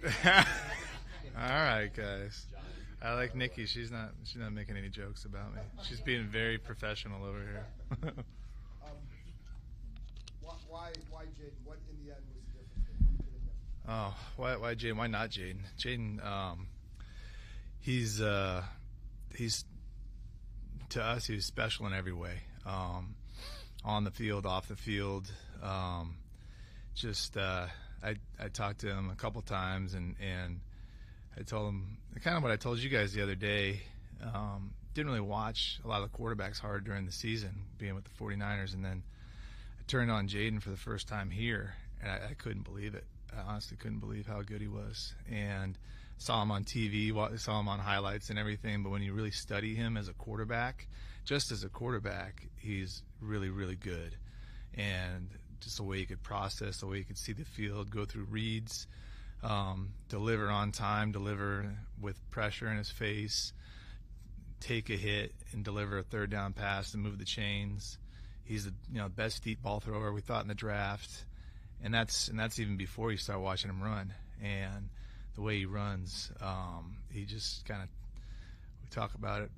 All right, guys. I like Nikki. She's not making any jokes about me. She's being very professional over here. Why Jaden? What in the end was the difference between him? Oh, why Jaden? Why not Jaden? Jaden, he's to us he was special in every way. On the field, off the field. I talked to him a couple times and I told him kind of what I told you guys the other day. Didn't really watch a lot of the quarterbacks hard during the season, being with the 49ers, and then I turned on Jayden for the first time here, and I couldn't believe it. I honestly couldn't believe how good he was. And saw him on TV, saw him on highlights and everything, but when you really study him as a quarterback, just as a quarterback, he's really, really good. And just the way he could process, the way he could see the field, go through reads, deliver on time, deliver with pressure in his face, take a hit and deliver a third down pass and move the chains. He's the best deep ball thrower we thought in the draft, and that's even before you start watching him run. And the way he runs, he just kind of, we talk about it,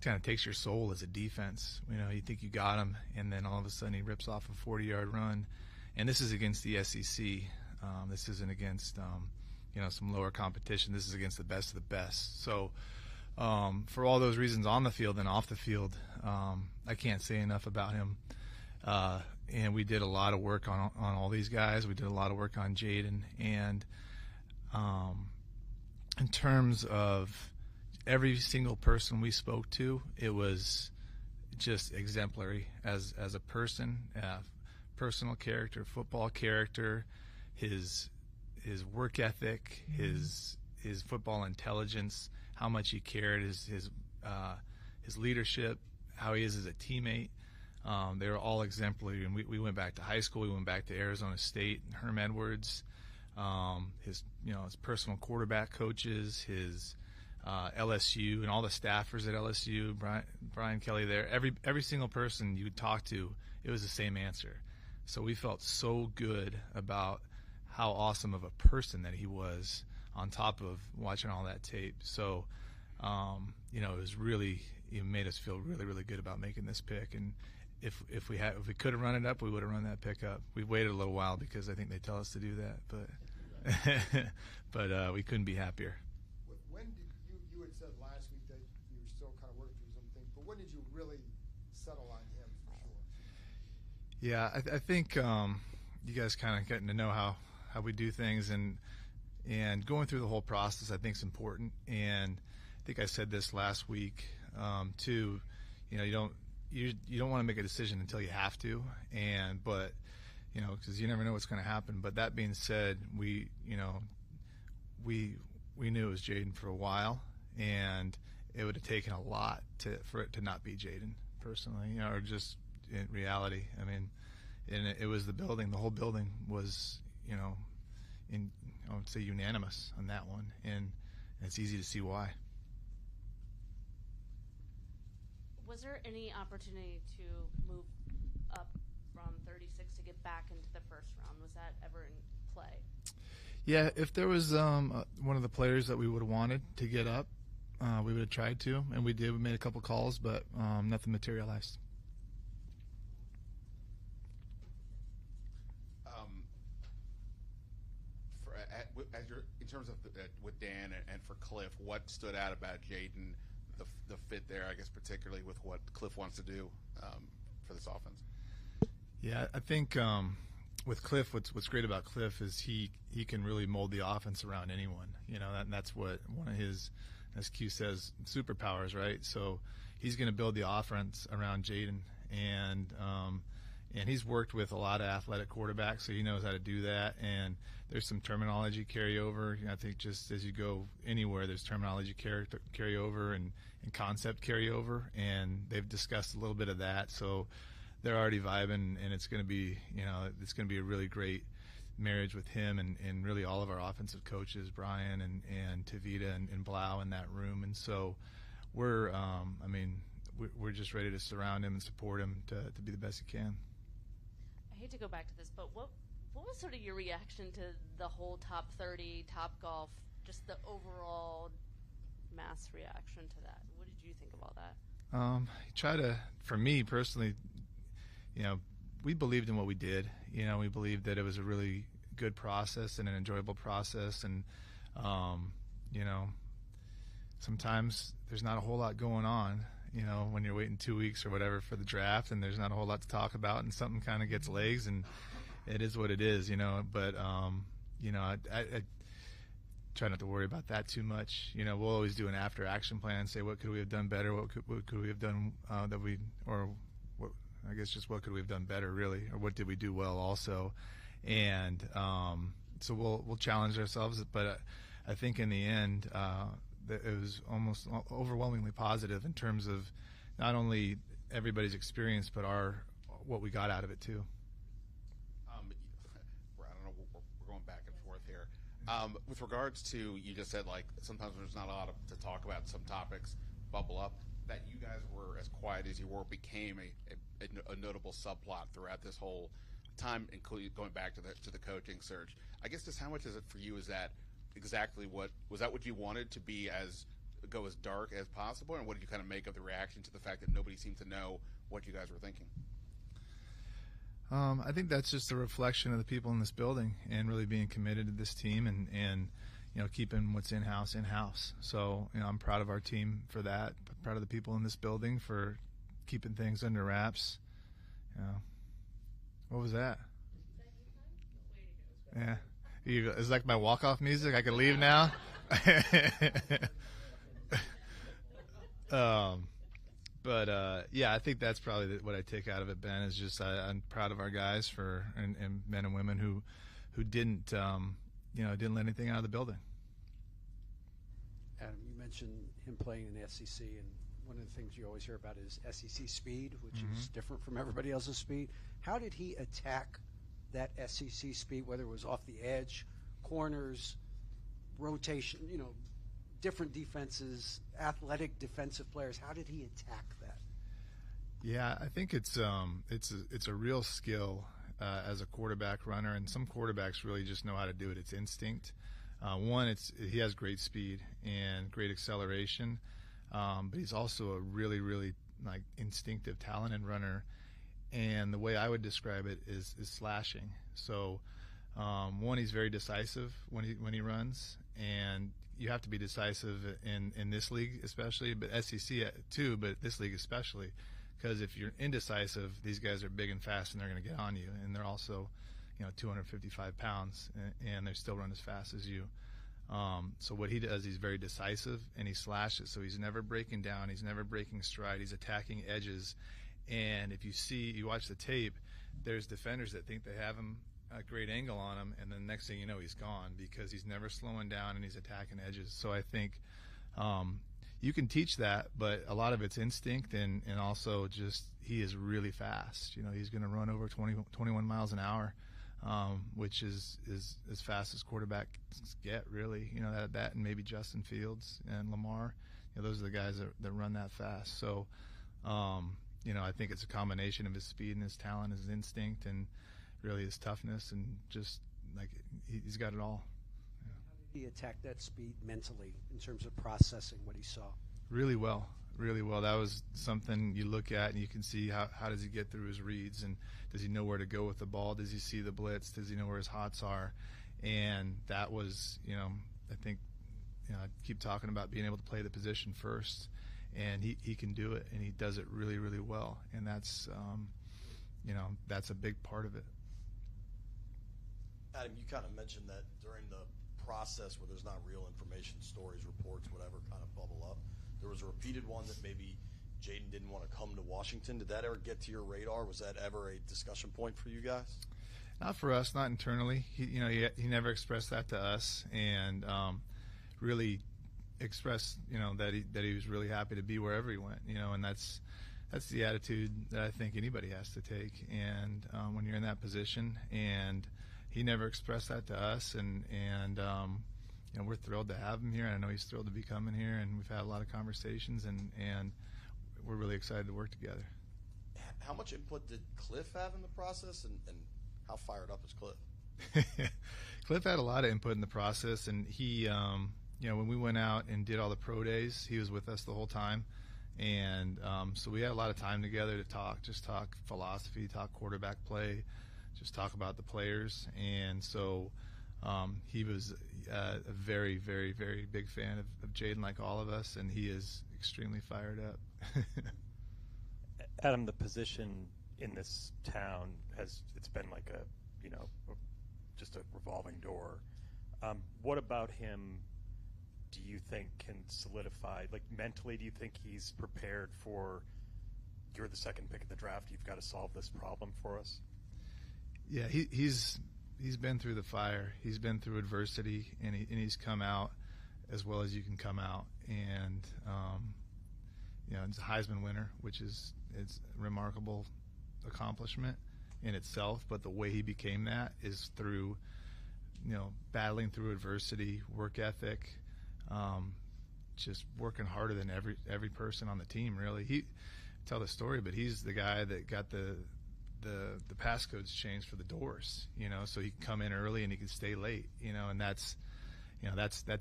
kind of takes your soul as a defense. You think you got him, and then all of a sudden he rips off a 40-yard run. And this is against the SEC. This isn't against some lower competition. This is against the best of the best. So for all those reasons on the field and off the field, I can't say enough about him. And we did a lot of work on all these guys. We did a lot of work on Jayden. And in terms of every single person we spoke to, it was just exemplary as a person, personal character, football character, his work ethic, his football intelligence, how much he cared, his leadership, how he is as a teammate. They were all exemplary, and we went back to high school. We went back to Arizona State and Herm Edwards, his personal quarterback coaches, his LSU and all the staffers at LSU, Brian Kelly there. Every single person you would talk to, it was the same answer. So we felt so good about how awesome of a person that he was on top of watching all that tape. So, it was really, it made us feel really, really good about making this pick. And if we could have run it up, we would have run that pick up. We waited a little while because I think they tell us to do that, but we couldn't be happier. When did you had said last week that you were still kind of working through some things, but when did you really settle on him for sure? Yeah, I think you guys kind of getting to know how we do things and going through the whole process I think is important. And I think I said this last week too. You don't want to make a decision until you have to, but because you never know what's going to happen. But that being said, we knew it was Jayden for a while, and it would have taken a lot for it to not be Jayden personally, or just in reality. I mean, and it was the building. The whole building was, I would say unanimous on that one, and it's easy to see why. Was there any opportunity to move up from 36 to get back into the first round? Was that ever in play? Yeah, if there was one of the players that we would have wanted to get up, we would have tried to, and we did. We made a couple calls, but nothing materialized. In terms of with Dan and for Cliff, what stood out about Jayden, the fit there, I guess, particularly with what Cliff wants to do for this offense? Yeah, I think with Cliff, what's great about Cliff is he can really mold the offense around anyone. And that's what one of his, as Q says, superpowers, right? So he's going to build the offense around Jayden, and he's worked with a lot of athletic quarterbacks, so he knows how to do that. And there's some terminology carryover. I think just as you go anywhere, there's terminology carryover and concept carryover, and they've discussed a little bit of that. So they're already vibing, and it's going to be, it's going to be a really great marriage with him and really all of our offensive coaches, Brian and Tavita and Blau in that room. And so we're just ready to surround him and support him to be the best he can. I hate to go back to this, but what What was sort of your reaction to the whole top 30, Top Golf, just the overall mass reaction to that? What did you think of all that? Try to, for me personally, we believed in what we did. We believed that it was a really good process and an enjoyable process. And, sometimes there's not a whole lot going on, when you're waiting 2 weeks or whatever for the draft, and there's not a whole lot to talk about, and something kind of gets legs, and it is what it is, But, I try not to worry about that too much. We'll always do an after-action plan and say, what could we have done better? What could we have done what could we have done better, really, or what did we do well also? And so we'll challenge ourselves. But I think in the end, it was almost overwhelmingly positive in terms of not only everybody's experience, but what we got out of it too. I don't know. We're going back and forth here. With regards to, you just said, like, sometimes there's not a lot to talk about. Some topics bubble up. That you guys were as quiet as you were became a notable subplot throughout this whole time, including going back to the coaching search. I guess just how much is it for you? Is that exactly what you wanted to be, go as dark as possible, and what did you kind of make of the reaction to the fact that nobody seemed to know what you guys were thinking? I think that's just a reflection of the people in this building and really being committed to this team and keeping what's in-house. So, I'm proud of our team for that. Proud of the people in this building for keeping things under wraps. What was that? Yeah. It's like my walk-off music. I can leave now. I think that's probably what I take out of it, Ben, is just I'm proud of our guys and men and women who didn't didn't let anything out of the building. Adam, you mentioned him playing in the SEC, and one of the things you always hear about is SEC speed, which is different from everybody else's speed. How did he attack that SEC speed, whether it was off the edge, corners, rotation, different defenses, athletic defensive players? How did he attack that? Yeah, I think it's a real skill as a quarterback runner, and some quarterbacks really just know how to do it. It's instinct. He has great speed and great acceleration, but he's also a really, really instinctive, talented runner. And the way I would describe it is slashing. So, he's very decisive when he runs, and you have to be decisive in this league especially, but SEC too, but this league especially, because if you're indecisive, these guys are big and fast, and they're going to get on you, and they're also 255 pounds, and they still run as fast as you. So what he does, he's very decisive, and he slashes. So he's never breaking down. He's never breaking stride. He's attacking edges. And if you watch the tape, there's defenders that think they have him a great angle on him, and then next thing you know, he's gone because he's never slowing down and he's attacking edges. So I think you can teach that, but a lot of it's instinct and also just he is really fast. He's going to run over 21 miles an hour. Which is as fast as quarterbacks get, really. That and maybe Justin Fields and Lamar. Those are the guys that run that fast. So, I think it's a combination of his speed and his talent, his instinct, and really his toughness, and just he's got it all. Yeah. How did he attack that speed mentally in terms of processing what he saw? Really well. Really well. That was something you look at and you can see how does he get through his reads, and does he know where to go with the ball? Does he see the blitz? Does he know where his hots are? And that was, I think, I keep talking about being able to play the position first, and he can do it, and he does it really, really well. And that's, that's a big part of it. Adam, you kind of mentioned that during the process where there's not real information, stories, reports, whatever kind of bubble up, there was a repeated one that maybe Jayden didn't want to come to Washington. Did that ever get to your radar? Was that ever a discussion point for you guys? Not for us, not internally. He never expressed that to us, and really expressed that he was really happy to be wherever he went. And that's the attitude that I think anybody has to take. And when you're in that position, and he never expressed that to us, and we're thrilled to have him here. And I know he's thrilled to be coming here, and we've had a lot of conversations, and we're really excited to work together. How much input did Cliff have in the process, and how fired up is Cliff? Cliff had a lot of input in the process, and he, when we went out and did all the pro days, he was with us the whole time. And so we had a lot of time together to talk philosophy, talk quarterback play, just talk about the players. And so he was a very, very, very big fan of Jayden, like all of us, and he is extremely fired up. Adam, the position in this town it's been like just a revolving door. What about him do you think can solidify, like mentally, do you think he's prepared for, you're the second pick of the draft, you've got to solve this problem for us? Yeah, he's been through the fire. He's been through adversity, and he's come out as well as you can come out. And he's a Heisman winner, which it's a remarkable accomplishment in itself. But the way he became that is through, battling through adversity, work ethic, just working harder than every person on the team. Really, he tell the story, but he's the guy that got the passcodes changed for the doors, so he could come in early and he could stay late, and that's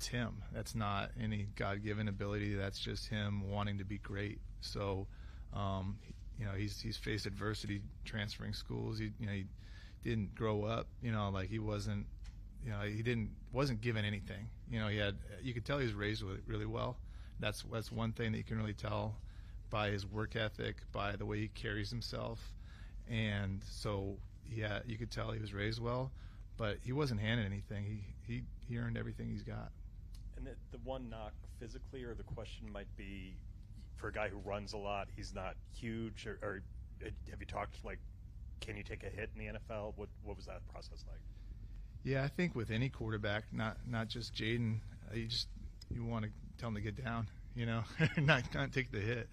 him. That's not any God-given ability. That's just him wanting to be great. So, he's faced adversity transferring schools. He didn't grow up, like he wasn't, wasn't given anything. You could tell he was raised with it really well. That's one thing that you can really tell by his work ethic, by the way he carries himself. And so, yeah, you could tell he was raised well, but he wasn't handed anything. He earned everything he's got. And the one knock physically, or the question might be, for a guy who runs a lot, he's not huge, or have you talked, like, can you take a hit in the NFL? What was that process like? Yeah, I think with any quarterback, not just Jayden, you want to tell him to get down, not take the hit.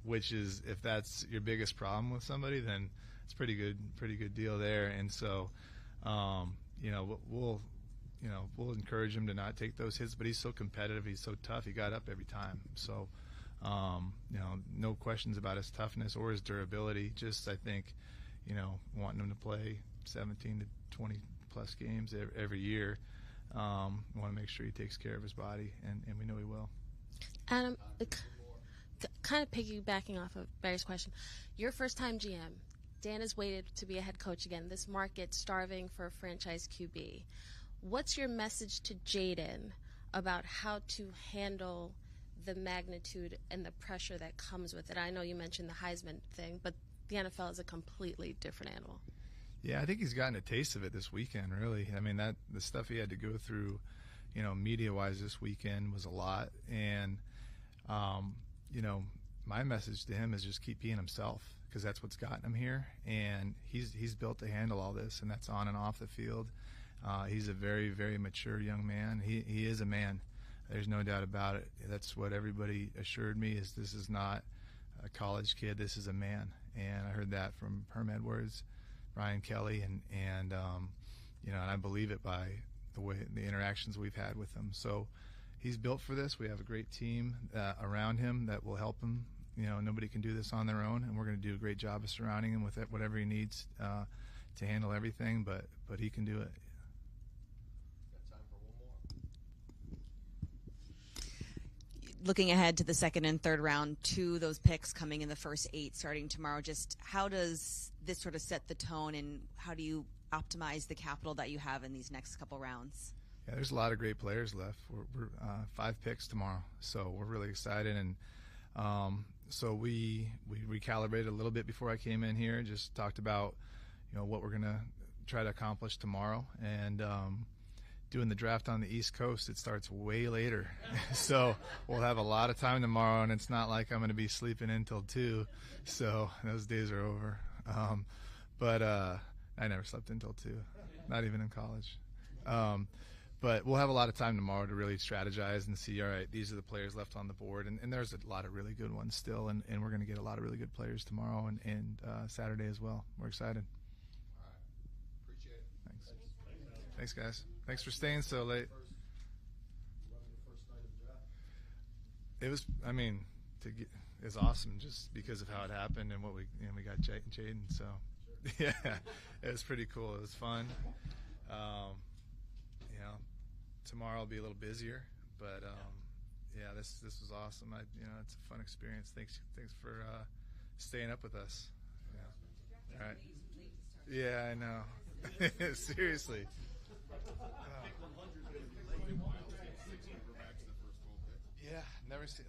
Which is, if that's your biggest problem with somebody, then it's pretty good deal there. And so, we'll encourage him to not take those hits, but he's so competitive, he's so tough, he got up every time. So, no questions about his toughness or his durability. Just, I think, wanting him to play 17 to 20 plus games every year. Want to make sure he takes care of his body, and we know he will. Adam, kind of piggybacking off of Barry's question, your first-time GM, Dan has waited to be a head coach again. This market's starving for a franchise QB. What's your message to Jayden about how to handle the magnitude and the pressure that comes with it? I know you mentioned the Heisman thing, but the NFL is a completely different animal. Yeah, I think he's gotten a taste of it this weekend, really. I mean, the stuff he had to go through, media-wise this weekend was a lot. And, my message to him is just keep being himself, because that's what's gotten him here. And he's built to handle all this, and that's on and off the field. He's a very, very mature young man. He is a man. There's no doubt about it. That's what everybody assured me, is this is not a college kid. This is a man. And I heard that from Herm Edwards, Brian Kelly, and I believe it by the interactions we've had with him. So he's built for this. We have a great team around him that will help him. Nobody can do this on their own, and we're going to do a great job of surrounding him with whatever he needs to handle everything. But he can do it. Got time for one more. Looking ahead to the second and third round, to those picks coming in the first 8 starting tomorrow, just how does this sort of set the tone, and how do you optimize the capital that you have in these next couple rounds? Yeah, there's a lot of great players left. We're 5 picks tomorrow, so we're really excited. And so we recalibrated a little bit before I came in here. Just talked about what we're gonna try to accomplish tomorrow, and doing the draft on the East Coast, it starts way later. So we'll have a lot of time tomorrow, and it's not like I'm going to be sleeping until 2. So those days are over. But I never slept until 2, not even in college. But we'll have a lot of time tomorrow to really strategize and see, all right, these are the players left on the board. And there's a lot of really good ones still, and we're going to get a lot of really good players tomorrow and Saturday as well. We're excited. All right. Appreciate it. Thanks, guys. Thanks for staying so late. It was, it's awesome just because of how it happened and what we got Jayden. So. Yeah, it was pretty cool. It was fun. You know, tomorrow will be a little busier, but yeah, this was awesome. It's a fun experience. Thanks for staying up with us. Yeah. All right. Yeah, I know. Seriously. Yeah, never seen.